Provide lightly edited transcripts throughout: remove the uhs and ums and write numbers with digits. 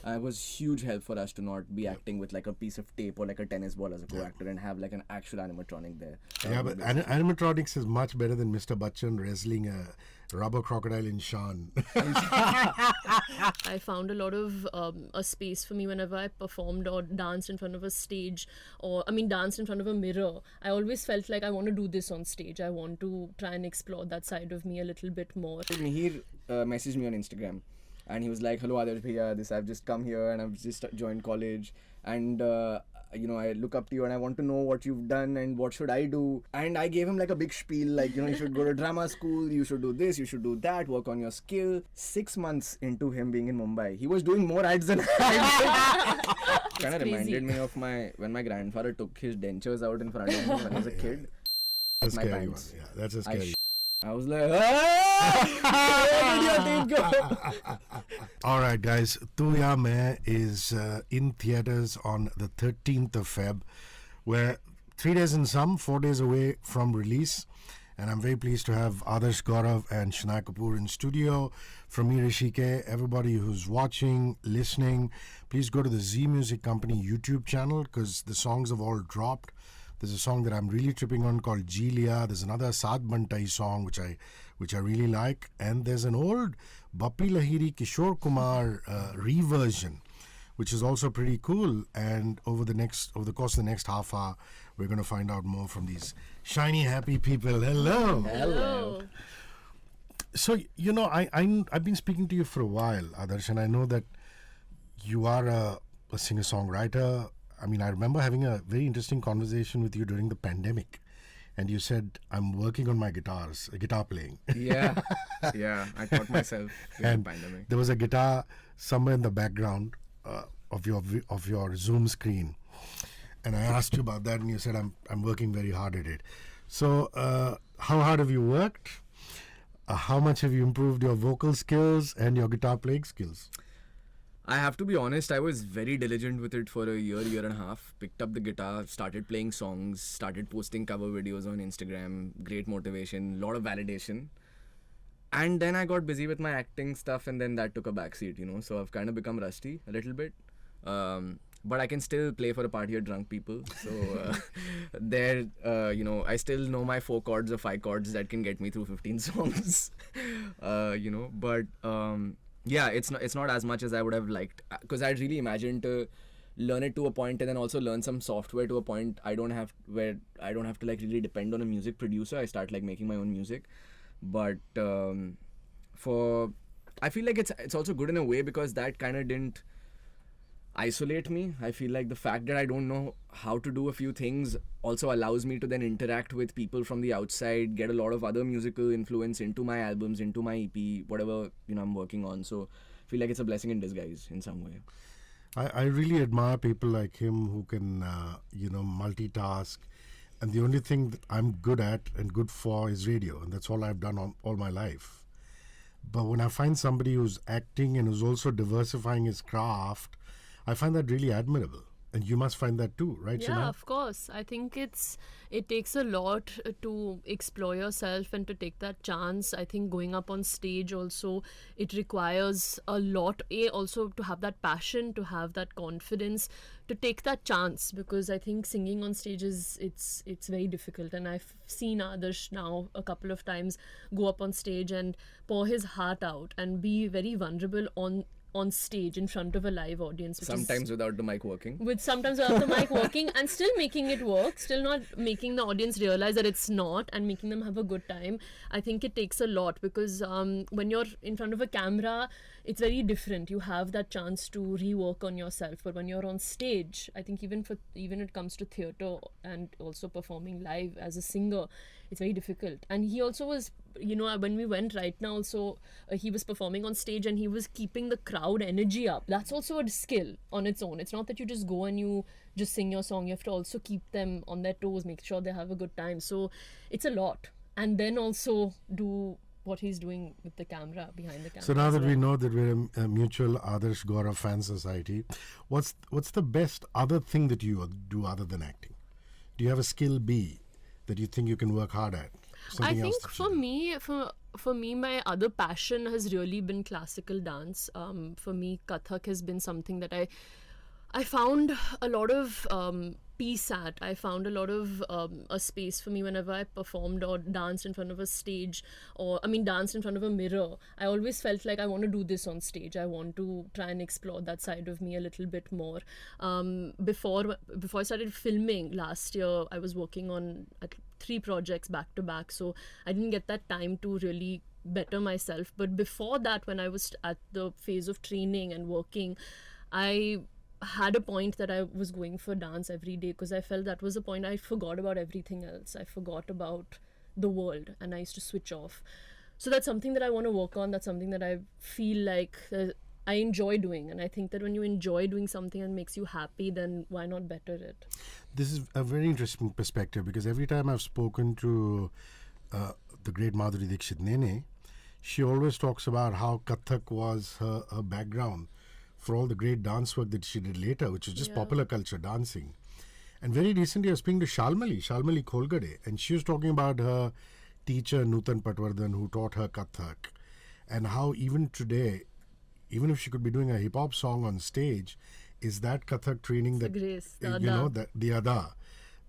it was huge help for us to not be acting with like a piece of tape or like a tennis ball as a co-actor and have like an actual animatronic there. Yeah, but animatronics is much better than Mr. Bachchan wrestling a rubber crocodile in Shan. I found a lot of a space for me whenever I performed or danced in front of a stage, or danced in front of a mirror. I always felt like I want to do this on stage. I want to try and explore that side of me a little bit more. Mihir messaged me on Instagram and he was like, "Hello Adarsh bhaiya, I've just come here and I've just joined college and I look up to you and I want to know what you've done and what should I do." And I gave him like a big spiel, like, you should go to drama school, you should do this, you should do that, work on your skill. 6 months into him being in Mumbai, he was doing more ads than I did. Kind of reminded me of when my grandfather took his dentures out in front of me when I was a kid. That's a scary one. Yeah, that's a scary. I was like, where did your go? Alright guys, Tu Ya Main is in theatres on the 13th of Feb. We're 3 days in sum, 4 days away from release. And I'm very pleased to have Adarsh Gourav and Shanaya Kapoor in studio. From me, Hrishi K, everybody who's watching, listening, please go to the Z Music Company YouTube channel because the songs have all dropped. There's a song that I'm really tripping on called Jee Liya. There's another Saad Bantai song which I really like, and there's an old Bappi Lahiri Kishore Kumar reversion, which is also pretty cool. And over the course of the next half hour, we're going to find out more from these shiny, happy people. Hello. Hello. So I've been speaking to you for a while, Adarsh, and I know that you are a singer-songwriter. I remember having a very interesting conversation with you during the pandemic, and you said, "I'm working on my guitar playing." Yeah, I taught myself during the pandemic. There was a guitar somewhere in the background of your Zoom screen, and I asked you about that, and you said, "I'm working very hard at it." So, how hard have you worked? How much have you improved your vocal skills and your guitar playing skills? I have to be honest, I was very diligent with it for a year and a half. Picked up the guitar, started playing songs, started posting cover videos on Instagram. Great motivation, lot of validation. And then I got busy with my acting stuff, and then that took a backseat, So I've kind of become rusty a little bit. But I can still play for a party of drunk people. So I still know my 4 chords or 5 chords that can get me through 15 songs. Yeah, it's not as much as I would have liked, because I'd really imagined to learn it to a point and then also learn some software to a point I don't have to like really depend on a music producer. I start like making my own music, but I feel like it's also good in a way because that kind of didn't isolate me. I feel like the fact that I don't know how to do a few things also allows me to then interact with people from the outside, get a lot of other musical influence into my albums, into my EP, whatever I'm working on. So I feel like it's a blessing in disguise in some way. I really admire people like him who can multitask, and the only thing that I'm good at and good for is radio, and that's all I've done all my life. But when I find somebody who's acting and who's also diversifying his craft, I find that really admirable. And you must find that too, right, Shanaya? Yeah, of course. I think it takes a lot to explore yourself and to take that chance. I think going up on stage also, it requires a lot. Also to have that passion, to have that confidence, to take that chance, because I think singing on stage it's very difficult. And I've seen Adarsh now a couple of times go up on stage and pour his heart out and be very vulnerable on stage in front of a live audience. Sometimes without the mic working. Sometimes without the mic working and still making it work, still not making the audience realize that it's not, and making them have a good time. I think it takes a lot because when you're in front of a camera, it's very different. You have that chance to rework on yourself. But when you're on stage, I think even it comes to theatre and also performing live as a singer, it's very difficult. And he also was, when we went right now also, he was performing on stage and he was keeping the crowd energy up. That's also a skill on its own. It's not that you just go and you just sing your song. You have to also keep them on their toes, make sure they have a good time. So it's a lot. And then also do what he's doing with the camera, behind the camera. So now that we know that we're a mutual Adarsh Gourav fan society, what's the best other thing that you do other than acting? Do you have a skill B that you think you can work hard at? something else think that for you do? me, for me, my other passion has really been classical dance. For me, Kathak has been something that I found a lot of peace at. I found a lot of a space for me whenever I performed or danced in front of a stage, or I mean, danced in front of a mirror. I always felt like I want to do this on stage. I want to try and explore that side of me a little bit more. Before I started filming last year, I was working on 3 projects back to back, so I didn't get that time to really better myself. But before that, when I was at the phase of training and working, I had a point that I was going for dance every day, because I felt that was a point I forgot about everything else. I forgot about the world and I used to switch off. So that's something that I want to work on. That's something that I feel like I enjoy doing. And I think that when you enjoy doing something and makes you happy, then why not better it? This is a very interesting perspective, because every time I've spoken to the great Madhuri Dixit Nene, she always talks about how Kathak was her background for all the great dance work that she did later, which was just Yeah. popular culture dancing. And very recently I was speaking to Shalmali Kholgade, and she was talking about her teacher Nutan Patwardhan, who taught her Kathak, and how even today, even if she could be doing a hip hop song on stage, is that Kathak training The that grace, the you know, ada. that the ada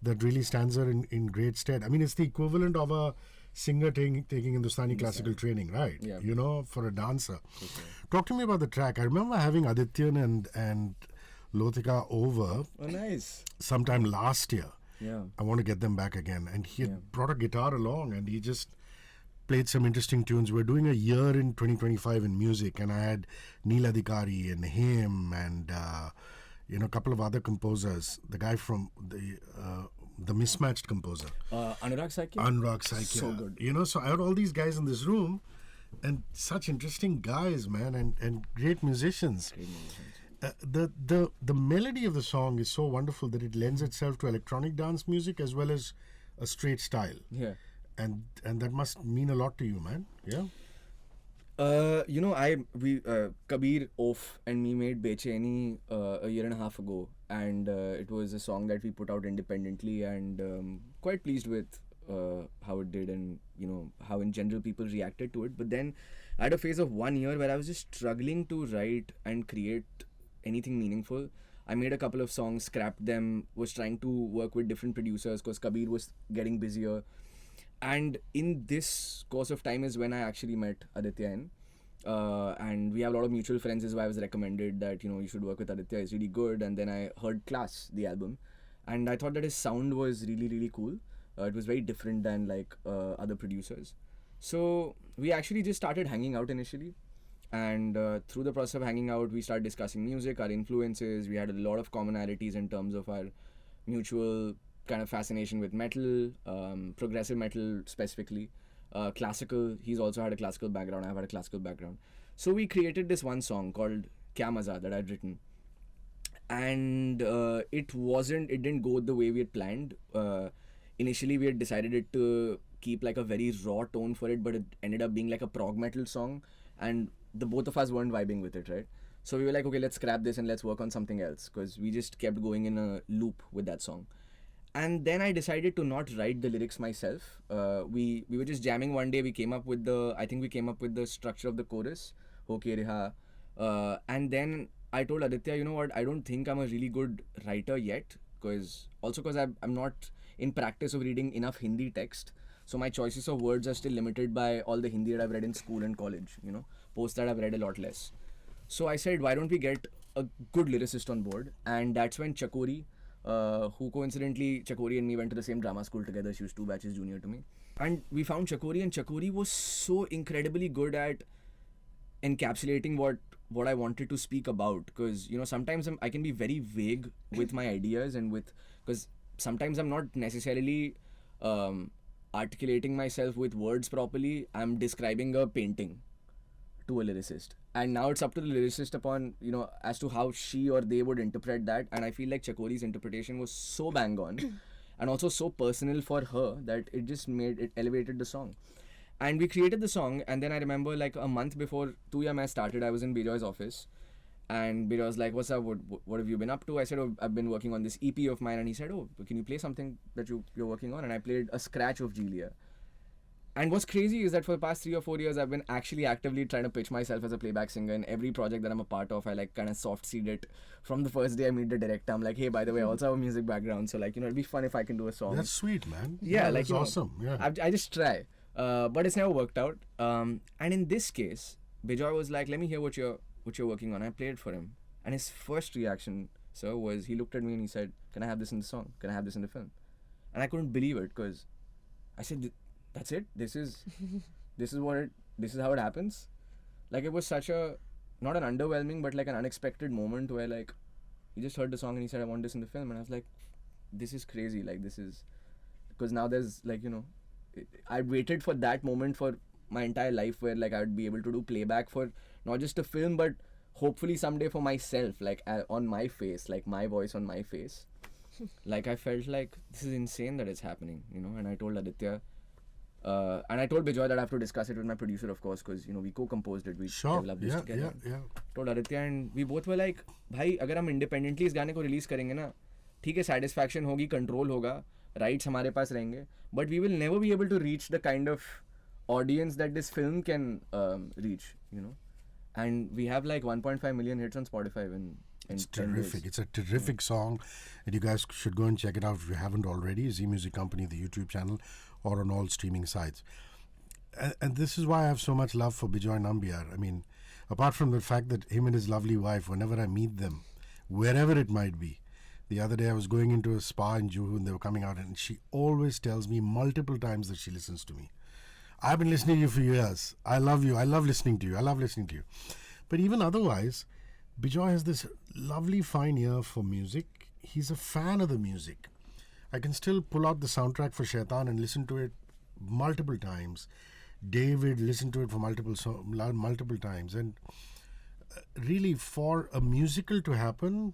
that really stands her in great stead. I mean, it's the equivalent of a singer taking Hindustani classical training, right? Yeah. You know, for a dancer. Talk to me about the track. I remember having Adityan and Lotika over Oh, nice. sometime last year. Yeah. I want to get them back again. And he had Yeah. brought a guitar along, and he just played some interesting tunes. We're doing a year in 2025 in music, and I had Neil Adhikari and him and a couple of other composers. The guy from the Mismatched composer, Anurag Sakya? Anurag Saikia. So good. So I had all these guys in this room, and such interesting guys, man, and great musicians. Great musicians. The melody of the song is so wonderful that it lends itself to electronic dance music as well as a straight style, Yeah. and that must mean a lot to you, man. Yeah. Kabir Oaf and me made Becheni a year and a half ago, and it was a song that we put out independently, and quite pleased with how it did, and how in general people reacted to it. But then I had a phase of 1 year where I was just struggling to write and create anything meaningful. I made a couple of songs, scrapped them, was trying to work with different producers because Kabir was getting busier. And in this course of time is when I actually met Aditya N. And we have a lot of mutual friends, is why I was recommended that, you should work with Aditya, he's really good. And then I heard Class, the album, and I thought that his sound was really, really cool. It was very different than other producers. So we actually just started hanging out initially. And through the process of hanging out, we started discussing music, our influences. We had a lot of commonalities in terms of our mutual kind of fascination with metal, progressive metal specifically, classical. He's also had a classical background, I've had a classical background. So we created this one song called Kya Maza that I'd written. And it didn't go the way we had planned. Initially we had decided it to keep a very raw tone for it, but it ended up being a prog metal song, and the both of us weren't vibing with it, right? So we were like, okay, let's scrap this and let's work on something else, because we just kept going in a loop with that song. And then I decided to not write the lyrics myself. We were just jamming one day. We came up with the structure of the chorus, okay reha. And then I told Aditya, you know what, I don't think I'm a really good writer yet, because I'm not in practice of reading enough Hindi text. So my choices of words are still limited by all the Hindi that I've read in school and college, Post that I've read a lot less. So I said, why don't we get a good lyricist on board? And that's when Chakori, who coincidentally, Chakori and me went to the same drama school together. She was 2 batches junior to me. And we found Chakori, and Chakori was so incredibly good at encapsulating what I wanted to speak about. Because, sometimes I can be very vague with my ideas, and because sometimes I'm not necessarily articulating myself with words properly. I'm describing a painting to a lyricist, and now it's up to the lyricist upon as to how she or they would interpret that. And I feel like Chakori's interpretation was so bang on and also so personal for her that it elevated the song. And we created the song, and then I remember a month before Tu Ya Main started, I was in Bijoy's office, and Bijoy was like, what's up, what have you been up to? I said, oh, I've been working on this EP of mine. And he said, oh, can you play something that you're working on? And I played a scratch of Jee Liya. And what's crazy is that for the past 3 or 4 years, I've been actually actively trying to pitch myself as a playback singer. In every project that I'm a part of, I like kind of soft seed it from the first day I meet the director. I'm like, hey, by the way, I also have a music background, so like, you know, it'd be fun if I can do a song. That's sweet, man. Yeah, like, that's you know, awesome. Yeah. I just try, but it's never worked out. And in this case, Bijoy was like, let me hear what you're working on. I played it for him, and his first reaction, sir, was he looked at me and he said, can I have this in the song? Can I have this in the film? And I couldn't believe it, because I said, that's it. This is how it happens. Like, it was such a, not an underwhelming, but like an unexpected moment where like he just heard the song and he said, I want this in the film, and I was like, this is crazy. Like, this is, because now there's like, you know, I waited for that moment for my entire life where like I would be able to do playback for not just a film, but hopefully someday for myself, like on my face, like my voice on my face. Like, I felt like this is insane that it's happening, you know. And I told Aditya, and I told Bijoy that I have to discuss it with my producer, of course, because, you know, we co-composed it, we developed this together. Told Aditya, and we both were like, भाई अगर हम independently इस गाने को release करेंगे ना, ठीक है, satisfaction होगी, control होगा, rights हमारे पास रहेंगे, but we will never be able to reach the kind of audience that this film can reach, you know. And we have like 1.5 million hits on Spotify in It's 10 terrific. days. It's a terrific song, and you guys should go and check it out if you haven't already. Zee Music Company, the YouTube channel, or on all streaming sites. And this is why I have so much love for Bijoy Nambiar. I mean, apart from the fact that him and his lovely wife, whenever I meet them, wherever it might be, the other day I was going into a spa in Juhu and they were coming out, and she always tells me multiple times that she listens to me. I've been listening to you for years. I love you. I love listening to you. I love listening to you. But even otherwise, Bijoy has this lovely fine ear for music. He's a fan of the music. I can still pull out the soundtrack for Shaitan and listen to it multiple times. David listened to it for multiple times. And really, for a musical to happen,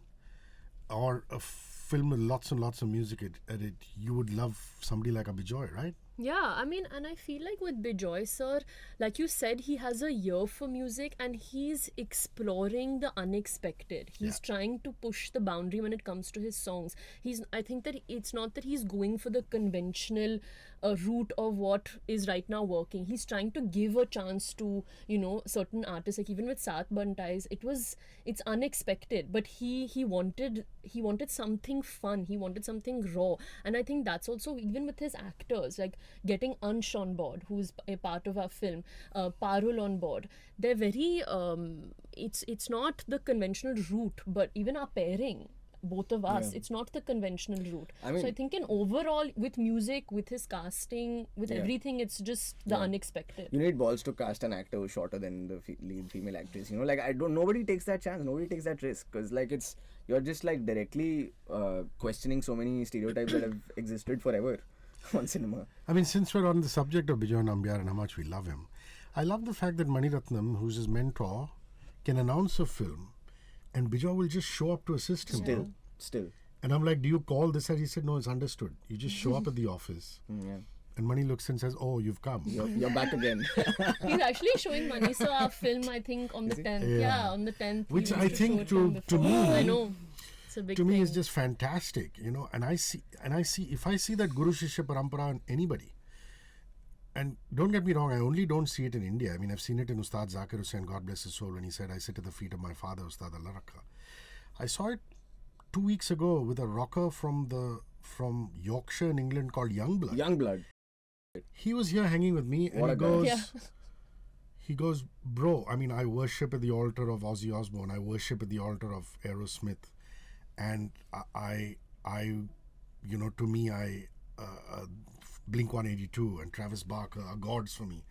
or a film with lots and lots of music at it, you would love somebody like a Bijoy, right? Yeah, I mean, and I feel like with Bijoy sir, like you said, he has a ear for music and he's exploring the unexpected. He's trying to push the boundary when it comes to his songs. I think that it's not that he's going for the conventional route of what is right now working. He's trying to give a chance to, you know, certain artists. Like even with Saath Bantais, it's unexpected, but he wanted something fun. He wanted something raw, and I think that's also even with his actors, like getting Ansh on board, who's a part of our film, Parul on board. They're very it's not the conventional route, but even our pairing, both of us, it's not the conventional route. I mean, so I think in overall, with music, with his casting, with everything, it's just the unexpected. You need balls to cast an actor who's shorter than the lead female actress, you know. Like, nobody takes that chance, nobody takes that risk, because like you're just like directly questioning so many stereotypes that have existed forever on cinema. I mean, since we're on the subject of Bijoy Nambiar and how much we love him, I love the fact that Mani Ratnam, who's his mentor, can announce a film and Bijoy will just show up to assist him. Still. And I'm like, do you call this? And he said, no, it's understood. You just show up at the office. And Mani looks and says, oh, you've come. You're back again. He's actually showing Mani sir our film, I think, on the 10th. Yeah, on the 10th. Which I think to me, I know. It's a big to me thing. is just fantastic, you know. And I see if I see that Guru Shishya Parampara in anybody, and don't get me wrong, I only don't see it in India. I mean, I've seen it in Ustad Zakir Hussain, God bless his soul, when he said, I sit at the feet of my father, Ustad Allah Rakha. I saw it 2 weeks ago with a rocker from Yorkshire in England called Youngblood. Youngblood. He was here hanging with me, and he goes, bro, I mean, I worship at the altar of Ozzy Osbourne, I worship at the altar of Aerosmith, and I you know, to me, Blink-182 and Travis Barker are gods for me.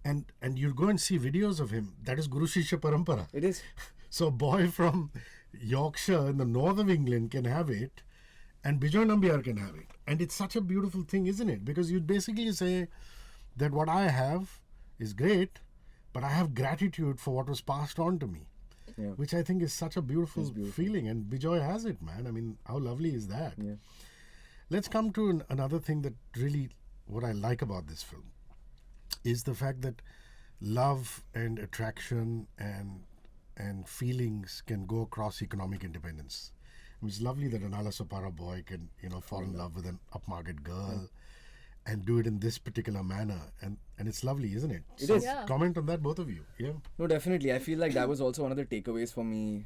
And you go and see videos of him. That is Guru Shishya Parampara. It is. So a boy from Yorkshire in the north of England can have it, and Bijoy Nambiar can have it. And it's such a beautiful thing, isn't it? Because you basically say that what I have is great, but I have gratitude for what was passed on to me. Yeah. Which I think is such a beautiful feeling. And Bijoy has it, man. I mean, how lovely is that? Yeah. Let's come to another thing that really, what I like about this film is the fact that love and attraction and feelings can go across economic independence. It's lovely that an Ala Sapara boy can, you know, fall in love with an upmarket girl. and do it in this particular manner, and it's lovely, isn't it? It So is. Yeah. comment on that, both of you. Yeah. No, definitely. I feel like that was also one of the takeaways for me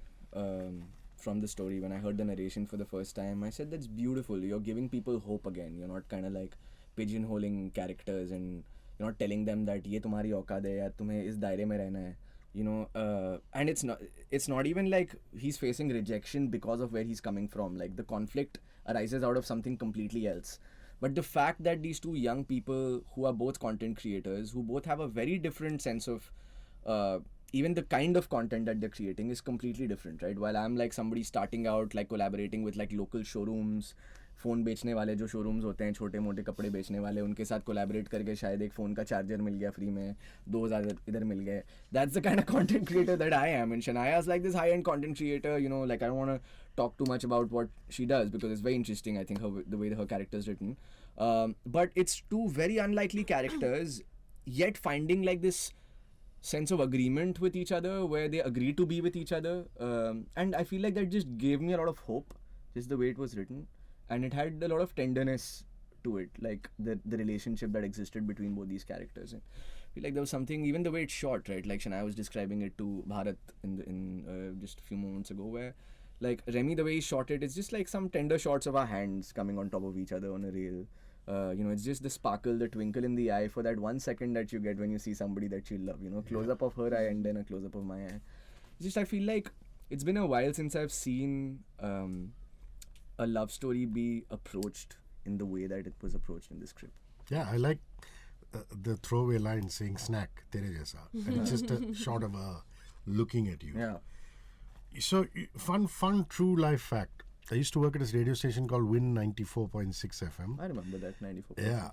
from the story. When I heard the narration for the first time, I said, that's beautiful. You're giving people hope again. You're not kind of like pigeonholing characters, and you're not telling them that ये तुम्हारी औकात है या तुम्हें इस दायरे में रहना है. You know, and it's not even like he's facing rejection because of where he's coming from. Like the conflict arises out of something completely else. But the fact that these two young people who are both content creators, who both have a very different sense of even the kind of content that they're creating is completely different, right? While I'm like somebody starting out, like collaborating with like local showrooms, phone बेचने वाले जो showrooms होते हैं, छोटे मोटे कपड़े बेचने वाले, उनके साथ कोलैबोरेट करके शायद एक फ़ोन का चार्जर मिल गया फ्री में, 2000 इधर मिल गए. That's the kind of content creator that I am. And Shanaya is like this high-end content creator, you know, like I don't want to talk too much about what she does because it's very interesting, I think, the way her character is written. But it's two very unlikely characters, yet finding like this sense of agreement with each other where they agree to be with each other. And I feel like that just gave me a lot of hope, just the way it was written. And it had a lot of tenderness to it, like the relationship that existed between both these characters. And I feel like there was something, even the way it's shot, right? Like Shanaya was describing it to Bharat in just a few moments ago, where like Remy, the way he shot it, it's just like some tender shots of our hands coming on top of each other on a rail. You know, it's just the sparkle, the twinkle in the eye for that 1 second that you get when you see somebody that you love. You know, close up of her eye and then a close up of my eye. It's just, I feel like it's been a while since I've seen a love story be approached in the way that it was approached in the script. Yeah, I like the throwaway line saying snack, tere jaisa. And it's just a shot of her looking at you. Yeah. So, fun true life fact. I used to work at this radio station called Win 94.6 FM. I remember that, 94. Yeah,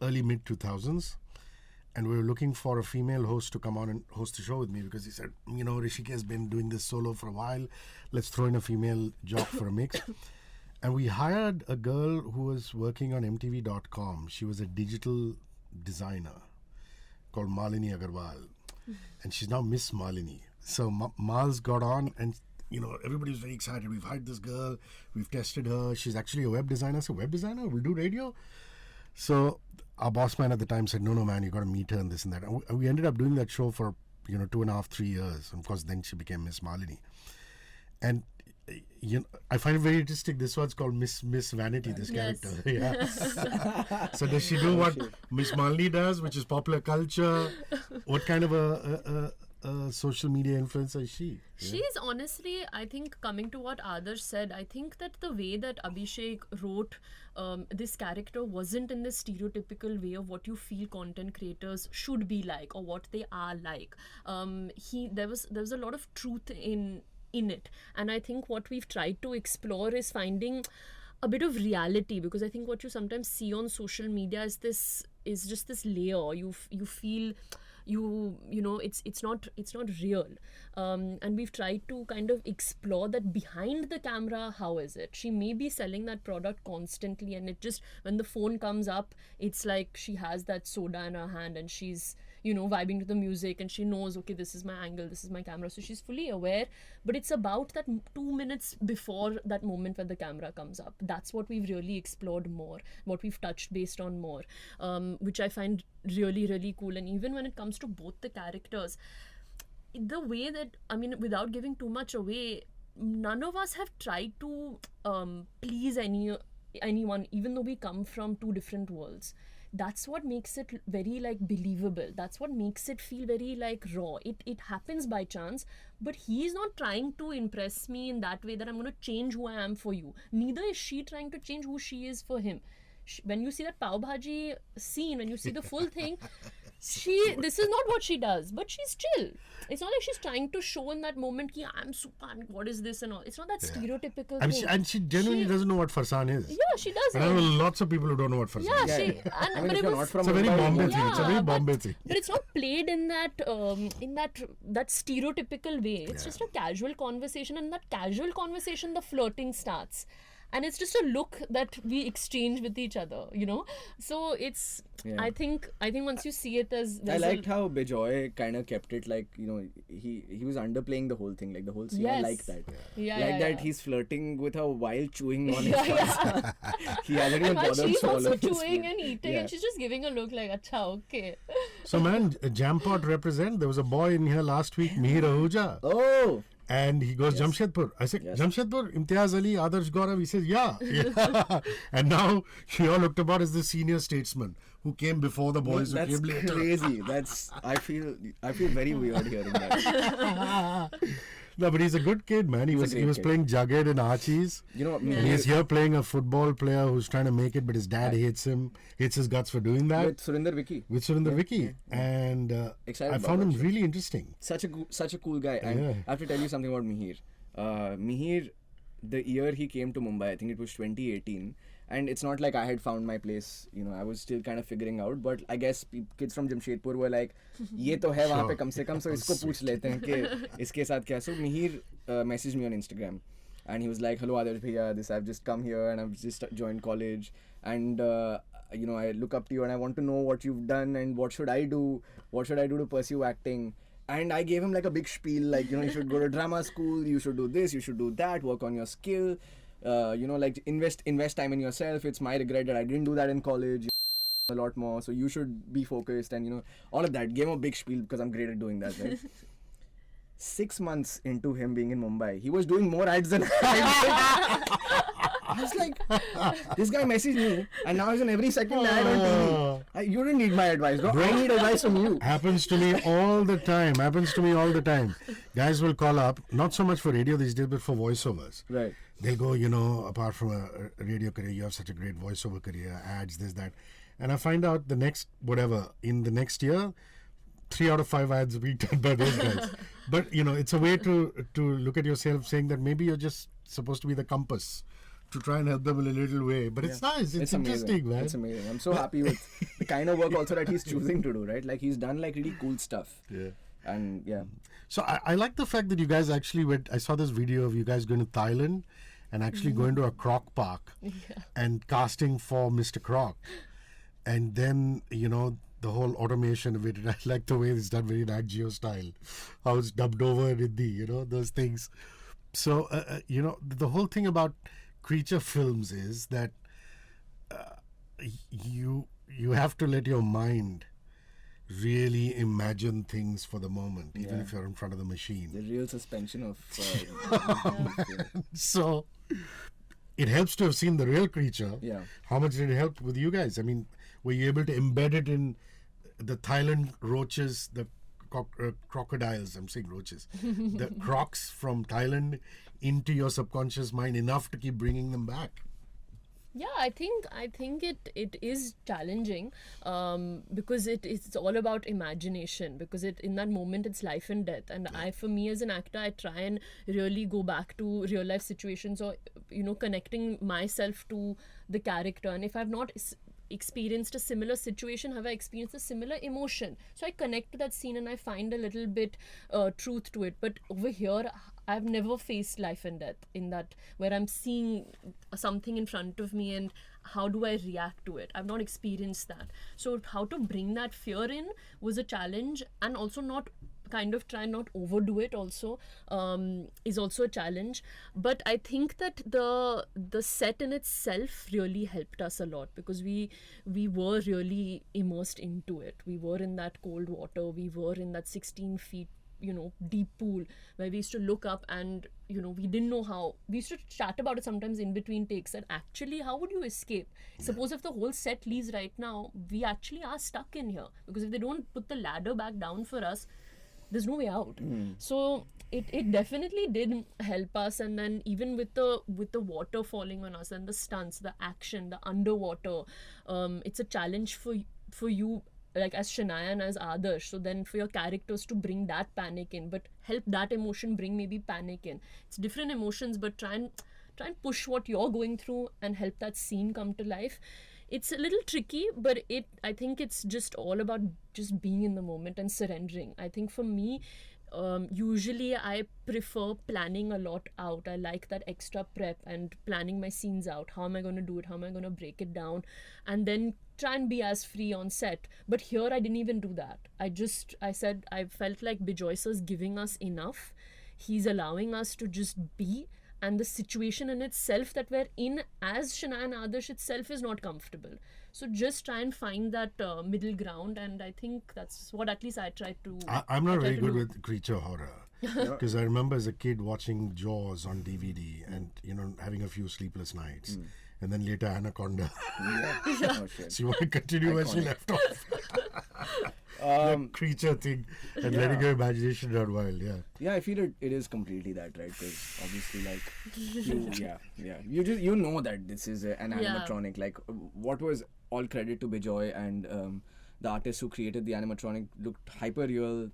early mid 2000s. And we were looking for a female host to come on and host the show with me because he said, you know, Hrishi K has been doing this solo for a while. Let's throw in a female jock for a mix. And we hired a girl who was working on MTV.com. She was a digital designer called Malini Agarwal. And she's now Miss Malini. So Mal's got on and, you know, everybody was very excited. We've hired this girl. We've tested her. She's actually a web designer. So web designer will do radio. So our boss man at the time said, no, man, you got to meet her and this and that. And we ended up doing that show for, 2.5, 3 years. And of course, then she became Miss Malini. And, I find it very interesting. This one's called Miss Vanity, this Yes. character. Yeah. So does she do what Miss Malini does, which is popular culture? What kind of a social media influencer is she? She's honestly, I think, coming to what Adarsh said, I think that the way that Abhishek wrote this character wasn't in the stereotypical way of what you feel content creators should be like or what they are like. There was a lot of truth in it, and I think what we've tried to explore is finding a bit of reality, because I think what you sometimes see on social media is just this layer. You feel it's not real, and we've tried to kind of explore that behind the camera. How is it? She may be selling that product constantly, and it just, when the phone comes up, it's like she has that soda in her hand and she's vibing to the music, and she knows, okay, this is my angle, this is my camera, so she's fully aware. But it's about that 2 minutes before that moment when the camera comes up. That's what we've really explored more, what we've touched based on more, which I find really, really cool. And even when it comes to both the characters, the way that, without giving too much away, none of us have tried to please anyone, even though we come from two different worlds. That's what makes it very believable. That's what makes it feel very raw. It happens by chance, but he's not trying to impress me in that way that I'm going to change who I am for you. Neither is she trying to change who she is for him. When you see that pav bhaji scene, when you see the full thing, this is not what she does, but she's chill. It's not like she's trying to show in that moment ki I'm super, what is this and all. It's not that stereotypical thing. And she genuinely doesn't know what farsan is. Yeah, she doesn't. And I know lots of people who don't know what farsan is. But if you're not from It's a very Mumbai, Bombay you- thing. It's a very Bombay thing. But it's not played in that stereotypical way. It's just a casual conversation, and that casual conversation, the flirting starts. and it's just a look that we exchange with each other, you know. So it's Yeah. I think once you see it as I there's liked how Bijoy kind of kept it like, you know, he was underplaying the whole thing, like the whole scene. I Yes. like that. Yeah, Like yeah, that yeah. he's flirting with her while chewing on his Yeah, pants. He hasn't even And while bothered she's also swallowing his chewing food. and eating, Yeah. and she's just giving a look like, "Acha, okay." So man, Jampot represent. There was a boy in here last week, Mihir Ahuja. Oh! And he goes, Jamshedpur. I said, Yes. Jamshedpur, Imtiaz Ali, Adarsh Gourav. He says, yeah. Yeah. And now you're looked about as the senior statesman who came before the boys who That's came later. crazy. I feel very weird hearing that. No, but he's a good kid, man. He He's a was great kid. playing Jagged in Archie's. You know what? Yeah. And he's here playing a football player who's trying to make it, but his dad hates him, hates his guts for doing that. With Surinder Vicky. With Surinder Vicky. And Excited I about found him that show. really interesting. Such a cool guy. And Yeah. I have to tell you something about Mihir. Mihir, the year he came to Mumbai, I think it was 2018. And it's not like I had found my place, you know, I was still kind of figuring out. But I guess kids from Jamshedpur were like, ये तो है वहाँ पे कम से कम, so इसको पूछ लेते हैं कि इसके साथ क्या. So Mihir messaged me on Instagram. And he was like, hello Adarsh bhaiya, I've just come here and I've just joined college. And, you know, I look up to you and I want to know what you've done and what should I do to pursue acting. And I gave him like a big spiel, like, you know, you should go to drama school, you should do this, you should do that, work on your skill, you know, like invest time in yourself. It's my regret that I didn't do that in college a lot more, so you should be focused, and, you know, all of that. Gave him a big spiel because I'm great at doing that, right? 6 months into him being in Mumbai, he was doing more ads than I did. I was like, this guy messaged me, and now he's in every second ad on TV. You didn't need my advice, bro. I need advice from you. Happens to me all the time. Guys will call up, not so much for radio these days, but for voiceovers. Right. They'll go, you know, apart from a radio career, you have such a great voiceover career, ads, this, that. And I find out in the next year, 3 out of 5 ads will be done by those guys. But, you know, it's a way to look at yourself saying that maybe you're just supposed to be the compass to try and help them in a little way. But it's nice. It's interesting, amazing. man. It's amazing. I'm so happy with the kind of work also that he's choosing to do, right? Like, he's done like really cool stuff. Yeah. And yeah. So I like the fact that you guys actually went. I saw this video of you guys going to Thailand and actually going to a croc park and casting for Mr. Croc. And then, you know, the whole automation of it. I like the way it's done, very Nat Geo style. How it's dubbed over in Hindi, you know, those things. So, you know, the whole thing about creature films is that you have to let your mind really imagine things for the moment, even if you're in front of the machine. The real suspension of... So it helps to have seen the real creature. Yeah. How much did it help with you guys? I mean, were you able to embed it in the Thailand roaches, the crocodiles, I'm saying roaches, the crocs from Thailand into your subconscious mind enough to keep bringing them back? Yeah, I think it is challenging because it's all about imagination, because in that moment it's life and death, and for me as an actor, I try and really go back to real life situations, or, you know, connecting myself to the character. And if I've not experienced a similar situation, have I experienced a similar emotion, so I connect to that scene and I find a little bit truth to it. But over here, I've never faced life and death in that, where I'm seeing something in front of me and how do I react to it. I've not experienced that. So how to bring that fear in was a challenge, and also not kind of try not overdo it also is also a challenge. But I think that the set in itself really helped us a lot, because we were really immersed into it. We were in that cold water, we were in that 16 feet, you know, deep pool, where we used to look up and, you know, we didn't know how. We used to chat about it sometimes in between takes, that actually how would you escape? Suppose if the whole set leaves right now, we actually are stuck in here, because if they don't put the ladder back down for us, there's no way out. So it definitely did help us. And then even with the water falling on us and the stunts, the action, the underwater, it's a challenge for you, like as Shanaya and as Adarsh. So then for your characters to bring that panic in, but help that emotion bring maybe panic in. It's different emotions, but try and push what you're going through and help that scene come to life. It's a little tricky, but I think it's just all about just being in the moment and surrendering. I think for me, usually I prefer planning a lot out. I like that extra prep and planning my scenes out. How am I going to do it? How am I going to break it down? And then try and be as free on set. But here I didn't even do that. I said, I felt like Bijoy sir's giving us enough. He's allowing us to just be, and the situation in itself that we're in as Shanaya and Adarsh itself is not comfortable. So just try and find that middle ground, and I think that's what at least I tried to. I'm not very good do. with creature horror because I remember as a kid watching Jaws on DVD and having a few sleepless nights. And then later Anaconda. Oh, shit. So you want to continue where she left off? The creature thing and letting your imagination run wild, Yeah, I feel it is completely that, right? Because obviously, like, you know that this is an animatronic. Like, what was all credit to Bijoy and the artists who created the animatronic looked hyper real.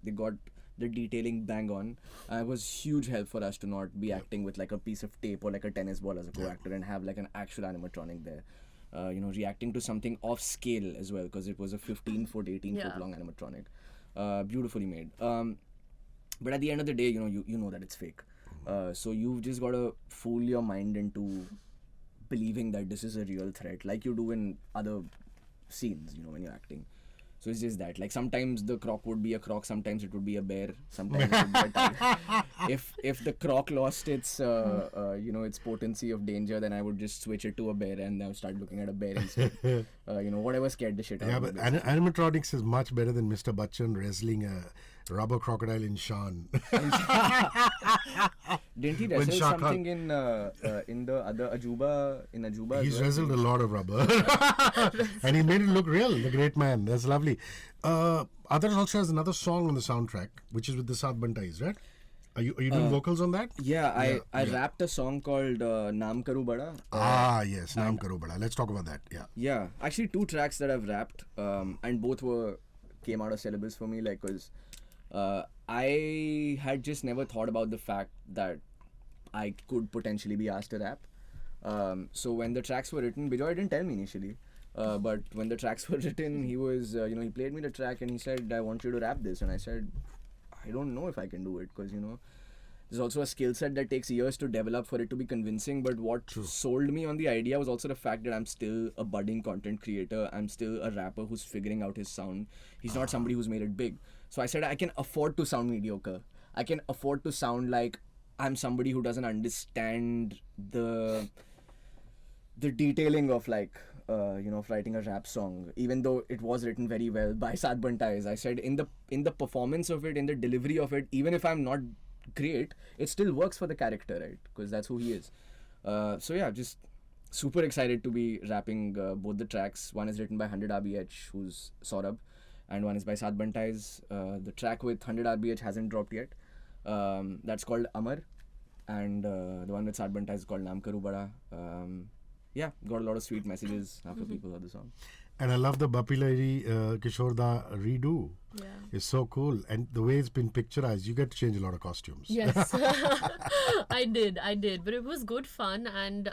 They got the detailing bang on. It was huge help for us to not be acting with like a piece of tape or like a tennis ball as a co-actor and have like an actual animatronic there. Reacting to something off scale as well, because it was a 15-foot, 18-foot long animatronic. Beautifully made. But at the end of the day, you know that it's fake. So you've just got to fool your mind into believing that this is a real threat, like you do in other scenes, when you're acting. So it's just that, like, sometimes the croc would be a croc, sometimes it would be a bear, sometimes it would be a tiger. If the croc lost its its potency of danger, then I would just switch it to a bear and I would start looking at a bear instead. Whatever scared the shit out of me. Yeah, but animatronics is much better than Mr. Bachchan wrestling a rubber crocodile in Shan. Didn't he wrestle something in the other Ajuba? He's wrestled a lot of rubber. And he made it look real, the great man. That's lovely. Adarsh also has another song on the soundtrack, which is with the Saath Bantais, right? Are you doing vocals on that? Yeah, I rapped a song called Naam, Karu, Bada. Yes, Naam, Karu, Bada. Let's talk about that. Yeah, actually 2 tracks that I've rapped, and both came out of syllabus for me, like, because I had just never thought about the fact that I could potentially be asked to rap. So when the tracks were written, Bijoy didn't tell me initially. But when the tracks were written, he was, he played me the track and he said, I want you to rap this. And I said, I don't know if I can do it, because, there's also a skill set that takes years to develop for it to be convincing. But what sold me on the idea was also the fact that I'm still a budding content creator. I'm still a rapper who's figuring out his sound. He's not somebody who's made it big. So I said, I can afford to sound mediocre. I can afford to sound like I'm somebody who doesn't understand the detailing of, like, of writing a rap song, even though it was written very well by Saath Bantais. I said, in the performance of it, in the delivery of it, even if I'm not great, it still works for the character, right? Because that's who he is. So yeah, just super excited to be rapping both the tracks. One is written by 100 RBH, who's Saurabh, and one is by Saath Bantais. The track with 100 RBH hasn't dropped yet. That's called Amar, and the one with Saath Bantais is called Naam, Karu, Bada. Yeah, got a lot of sweet messages after people heard the song. And I love the Bapi Lady Kishorda redo. Yeah. It's so cool. And the way it's been picturized, you get to change a lot of costumes. Yes, I did. But it was good fun, and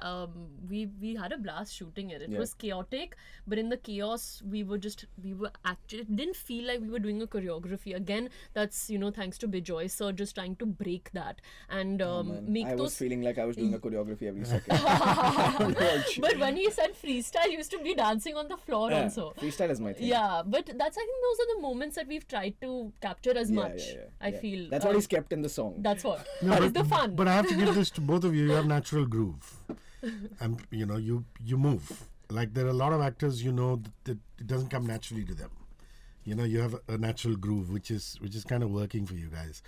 we had a blast shooting it. It was chaotic, but in the chaos, we were actually, it didn't feel like we were doing a choreography. Again, that's, thanks to Bijoy sir, just trying to break that and make I those... was feeling like I was doing a choreography every second. But when he said freestyle, he used to be dancing on the floor also. Freestyle is my thing. Yeah, but I think those are the moments that we've tried to capture as much. I feel that's what he's kept in the song. That's what. That is the fun. But I have to give this to both of you. You have natural groove, and you move. Like, there are a lot of actors, that it doesn't come naturally to them. You have a natural groove, which is kind of working for you guys.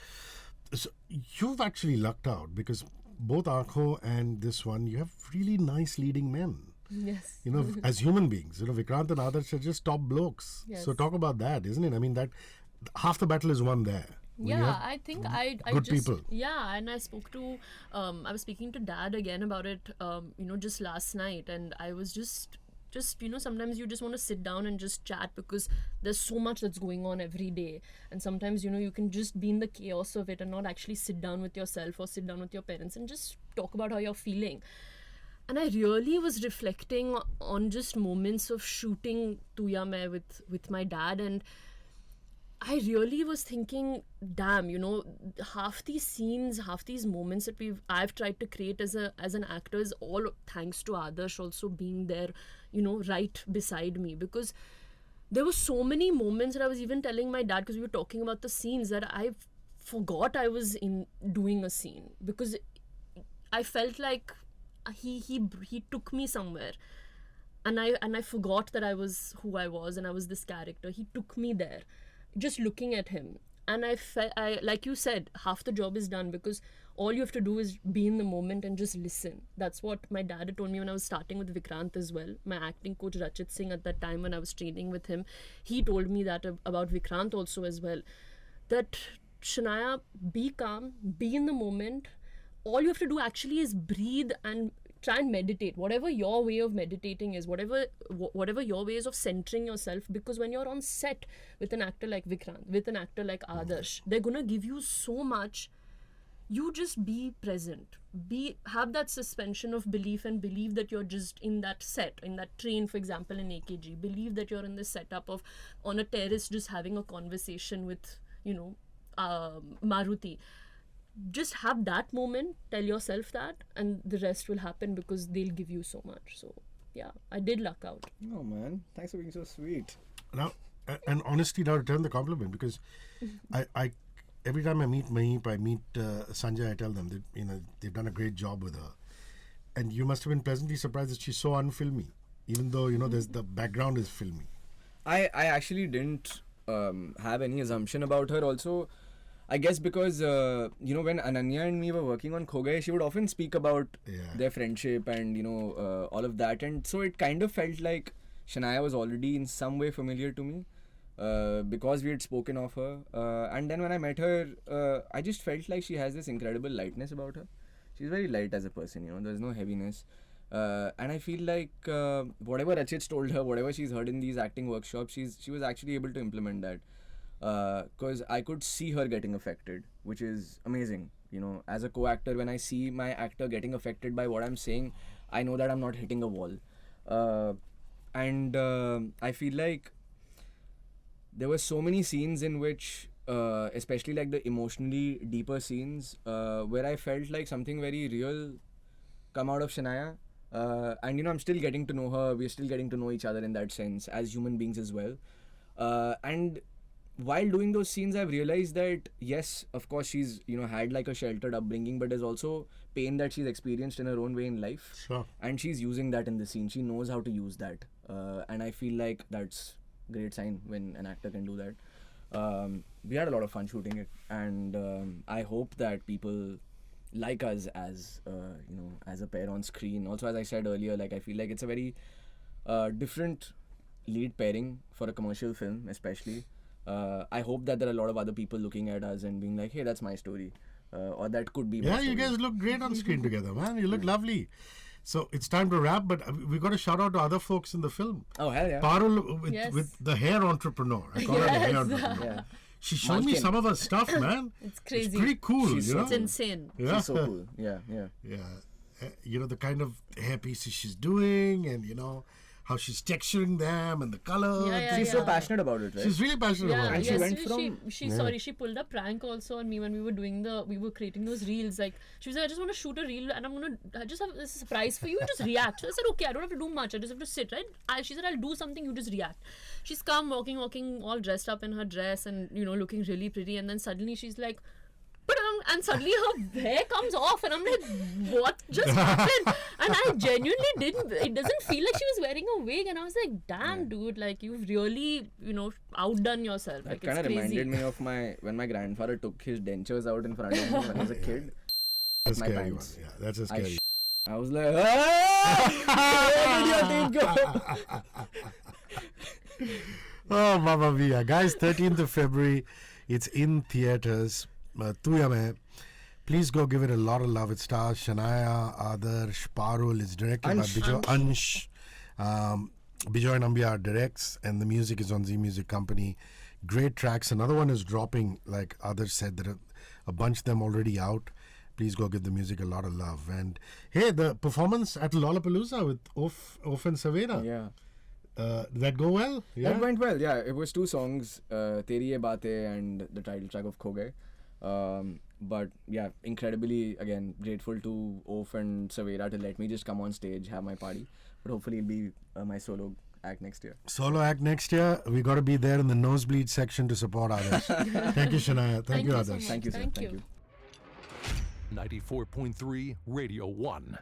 So you've actually lucked out, because both Aankhin and this one, you have really nice leading men. Yes. As human beings, Vikrant and Adarsh are just top blokes. Yes. So talk about that, isn't it? I mean, that half the battle is won there. Yeah, I think I good just people. Yeah, and I spoke to I was speaking to Dad again about it just last night, and I was just sometimes you just want to sit down and just chat, because there's so much that's going on every day, and sometimes you can just be in the chaos of it and not actually sit down with yourself or sit down with your parents and just talk about how you're feeling. And I really was reflecting on just moments of shooting Tu Ya Main with my dad, and I really was thinking, damn, half these scenes, half these moments that I've tried to create as an actor is all thanks to Adarsh also being there, right beside me, because there were so many moments that I was even telling my dad, because we were talking about the scenes, that I forgot I was in doing a scene, because I felt like he took me somewhere, and I forgot that I was who I was and I was this character. He took me there, just looking at him, and I like you said, half the job is done, because all you have to do is be in the moment and just listen. That's what my dad had told me when I was starting with Vikrant as well. My acting coach Rachit Singh, at that time when I was training with him, he told me that about Vikrant also as well, that Shanaya, be calm, be in the moment. All you have to do actually is breathe and try and meditate, whatever your way of meditating is, whatever your ways of centering yourself, because when you're on set with an actor like Vikrant, with an actor like Adarsh, they're gonna give you so much. You just be present, have that suspension of belief, and believe that you're just in that set, in that train, for example, in AKG. Believe that you're in the setup of on a terrace just having a conversation with Maruti. Just have that moment, tell yourself that, and the rest will happen, because they'll give you so much. So yeah, I did luck out. Oh man, thanks for being so sweet. Now, and honestly, now return the compliment, because I every time I meet Mahip, I meet Sanjay, I tell them that they've done a great job with her, and you must have been pleasantly surprised that she's so unfilmy, even though there's the background is filmy. I actually didn't have any assumption about her also. I guess because, when Ananya and me were working on Kho Gaye, she would often speak about their friendship and, all of that. And so it kind of felt like Shanaya was already in some way familiar to me because we had spoken of her. And then when I met her, I just felt like she has this incredible lightness about her. She's very light as a person, there's no heaviness. And I feel like whatever Rachit told her, whatever she's heard in these acting workshops, she was actually able to implement that. Because I could see her getting affected, which is amazing. As a co-actor, when I see my actor getting affected by what I'm saying, I know that I'm not hitting a wall. And I feel like there were so many scenes in which, especially like the emotionally deeper scenes, where I felt like something very real come out of Shanaya. And I'm still getting to know her. We're still getting to know each other in that sense as human beings as well. And while doing those scenes, I've realized that yes, of course, she's had like a sheltered upbringing, but there's also pain that she's experienced in her own way in life. Sure. And she's using that in the scene. She knows how to use that, and I feel like that's a great sign when an actor can do that. We had a lot of fun shooting it, and I hope that people like us as as a pair on screen. Also, as I said earlier, like I feel like it's a very different lead pairing for a commercial film, especially. I hope that there are a lot of other people looking at us and being like, hey, that's my story. Or that could be my story. Yeah, you guys look great on screen together, man. You look lovely. So it's time to wrap, but we got to shout out to other folks in the film. Oh, hell yeah. Parul with the hair entrepreneur. I call her the hair entrepreneur. Yeah. She showed me some of her stuff, man. It's crazy. It's pretty cool. It's insane. Yeah. She's so cool. Yeah. The kind of hair pieces she's doing, and how she's texturing them and the color. She's so passionate about it, right? She's really passionate about it. And she went from... She pulled a prank also on me when we were creating those reels. Like, she was like, I just want to shoot a reel and I just have this surprise for you. Just react. So I said, okay, I don't have to do much. I just have to sit, right? She said, I'll do something, you just react. She's come walking, all dressed up in her dress and, looking really pretty. And then suddenly she's like, and suddenly her hair comes off and I'm like, what just happened? And I genuinely it doesn't feel like she was wearing a wig, and I was like, damn, dude, like you've really outdone yourself. That like, kind of reminded me of when my grandfather took his dentures out in front of me when I was a kid. That's a scary one. Yeah, that's a scary I was like, where did your teeth go? Oh, Mamma Mia. Guys, 13th of February, it's in theatres. Tu Ya Main. Please go give it a lot of love. It stars Shanaya, Adarsh, Parul. It's directed by Bijoy Nambiar directs, and the music is on Z Music Company. Great tracks. Another one is dropping, like Adarsh said, that a bunch of them already out. Please go give the music a lot of love. And hey, the performance at Lollapalooza with Oaf and Savera. Yeah. Did that go well? Yeah. That went well, yeah. It was 2 songs, Teri Ye Baatein and the title track of Kho Gaye. But yeah, incredibly, again, grateful to Oaf and Savera to let me just come on stage, have my party. But hopefully it'll be my solo act next year. Solo act next year. We got to be there in the nosebleed section to support Adarsh. Thank you, Shanaya. Thank you, so Adarsh. much. Thank you, sir. Thank Thank you. you. 94.3 Radio 1.